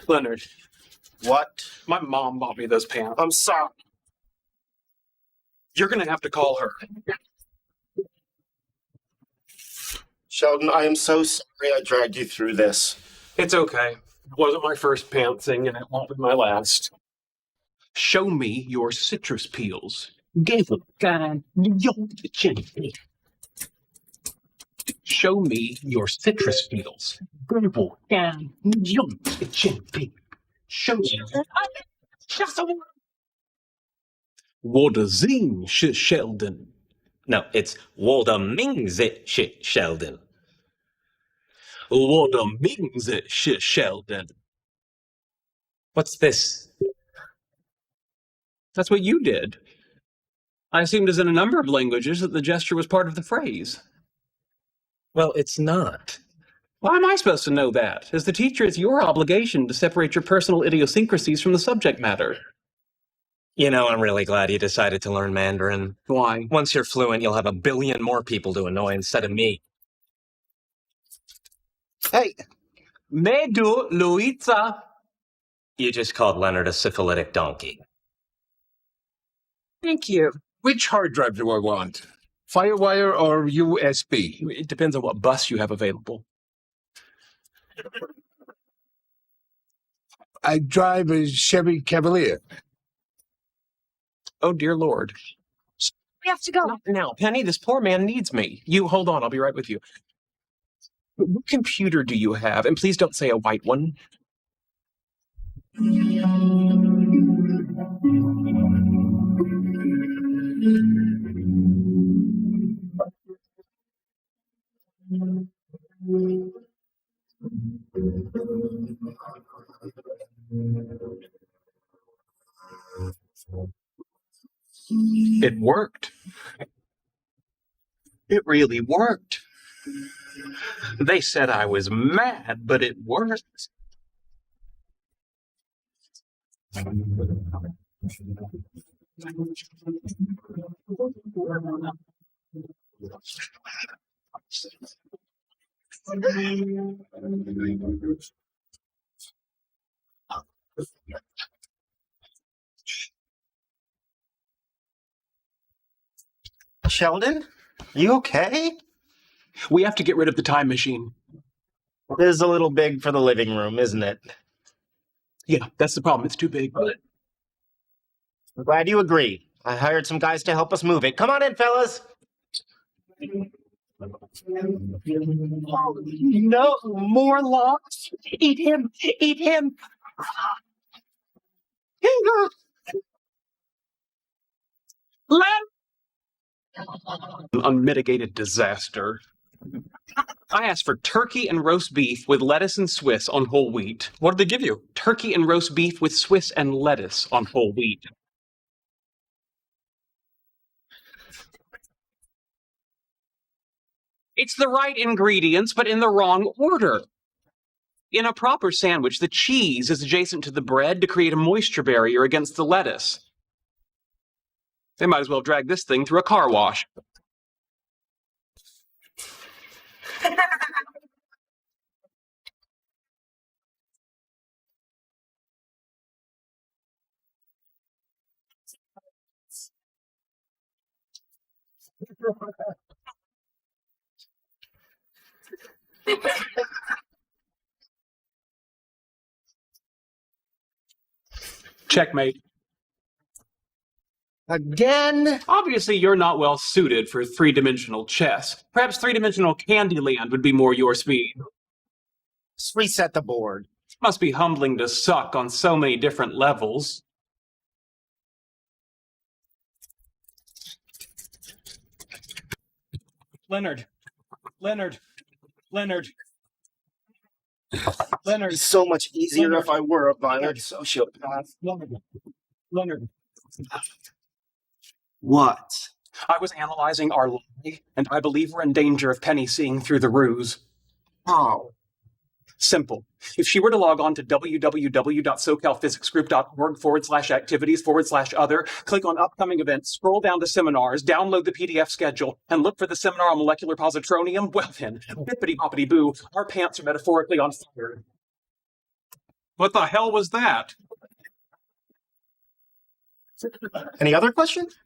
Leonard, What? my mom bought me those pants. I'm sorry. You're gonna have to call her. Sheldon, I am so sorry I dragged you through this. It's okay. It wasn't my first pantsing, and it won't be my last. Show me your citrus peels. Show me your citrus peels. Show me. Wodazing Sheldon. No, it's Waldemingsit Sheldon. Wodamingsit Sheldon. What's this? That's what you did. I assumed as in a number of languages that the gesture was part of the phrase. Well, it's not. Why am I supposed to know that? As the teacher, it's your obligation to separate your personal idiosyncrasies from the subject matter. You know, I'm really glad you decided to learn Mandarin. Why? Once you're fluent, you'll have 1 billion more people to annoy instead of me. Hey, Medu Luitza. You just called Leonard a syphilitic donkey. Thank you. Which hard drive do I want? Firewire or USB? It depends on what bus you have available. I drive a Chevy Cavalier. Oh, dear Lord. We have to go. Not now, Penny, this poor man needs me. You hold on, I'll be right with you. What computer do you have? And please don't say a white one. It worked. It really worked. They said I was mad, but it worked. Sheldon? You okay? We have to get rid of the time machine. It is a little big for the living room, isn't it? Yeah, that's the problem. It's too big. I'm glad you agree. I hired some guys to help us move it. Come on in, fellas. No more locks. Eat him. Eat him. Unmitigated disaster. I asked for turkey and roast beef with lettuce and Swiss on whole wheat. What did they give you? Turkey and roast beef with Swiss and lettuce on whole wheat. It's the right ingredients, but in the wrong order. In a proper sandwich, the cheese is adjacent to the bread to create a moisture barrier against the lettuce. They might as well drag this thing through a car wash. Checkmate. Again? Obviously, you're not well suited for three-dimensional chess. Perhaps three-dimensional Candyland would be more your speed. Just reset the board. Must be humbling to suck on so many different levels. Leonard. It'd be so much easier if I were a violent sociopath. Leonard. What? I was analyzing our lie, and I believe we're in danger of Penny seeing through the ruse. How? Simple. If she were to log on to www.socalphysicsgroup.org/activities/other, click on upcoming events, scroll down to seminars, download the PDF schedule, and look for the seminar on molecular positronium, well then, bippity boppity boo, our pants are metaphorically on fire. What the hell was that? Any other questions?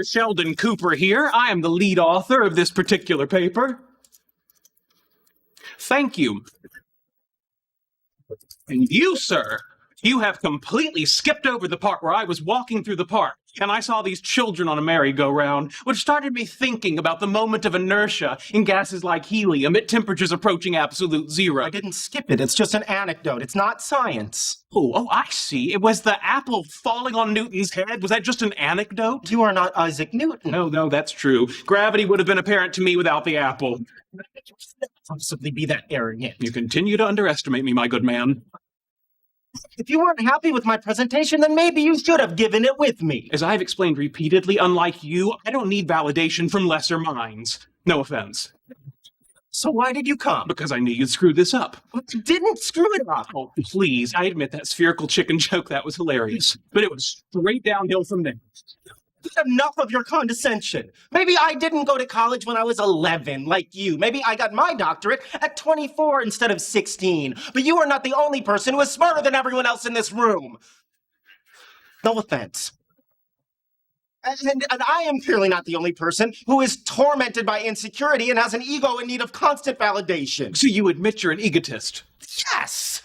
Sheldon Cooper here. I am the lead author of this particular paper. Thank you. And you, sir, you have completely skipped over the part where I was walking through the park and I saw these children on a merry-go-round, which started me thinking about the moment of inertia in gases like helium at temperatures approaching absolute zero. I didn't skip it. It's just an anecdote. It's not science. Oh, I see. It was the apple falling on Newton's head. Was that just an anecdote? You are not Isaac Newton. No, that's true. Gravity would have been apparent to me without the apple. Possibly be that arrogant. You continue to underestimate me, my good man. If you weren't happy with my presentation, then maybe you should have given it with me. As I've explained repeatedly, unlike you, I don't need validation from lesser minds. No offense. So why did you come? Because I knew you'd screw this up. You didn't screw it up. Oh, please, I admit that spherical chicken joke, that was hilarious. But it was straight downhill from there. Enough of your condescension. Maybe I didn't go to college when I was 11, like you. Maybe I got my doctorate at 24 instead of 16. But you are not the only person who is smarter than everyone else in this room. No offense. And I am clearly not the only person who is tormented by insecurity and has an ego in need of constant validation. So you admit you're an egotist? Yes!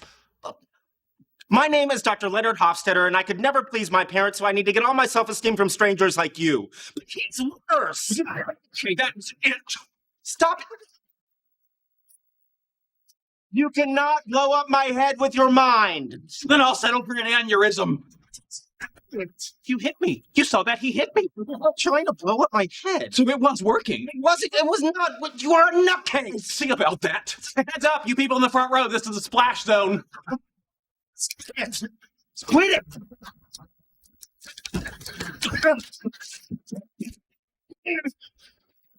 My name is Dr. Leonard Hofstetter, and I could never please my parents, so I need to get all my self-esteem from strangers like you. But it's worse. Okay, that's it. Stop. You cannot blow up my head with your mind. Then I'll settle for an aneurysm. You hit me. You saw that? He hit me. I'm not trying to blow up my head. So it was working. It was not. You are a nutcase. See about that. Heads up, you people in the front row. This is a splash zone. Split it!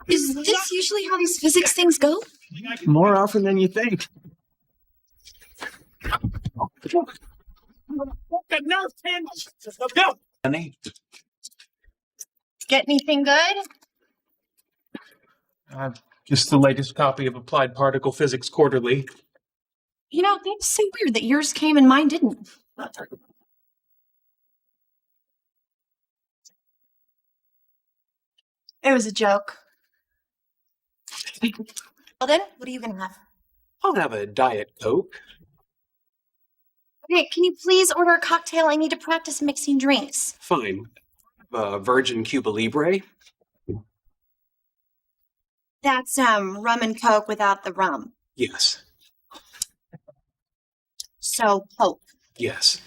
Is this usually how these physics things go? More often than you think. Go! Honey. Get anything good? Just the latest copy of Applied Particle Physics Quarterly. You know, that's so weird that yours came and mine didn't. It was a joke. Well then, what are you gonna have? I'll have a Diet Coke. Okay, can you please order a cocktail? I need to practice mixing drinks. Fine. Virgin Cuba Libre. That's rum and coke without the rum. Yes. So Coke. Yes.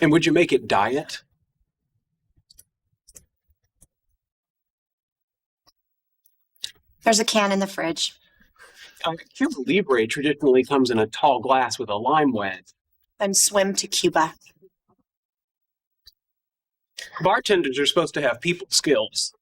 And would you make it diet? There's a can in the fridge. Cuba Libre traditionally comes in a tall glass with a lime wedge. Then swim to Cuba. Bartenders are supposed to have people skills.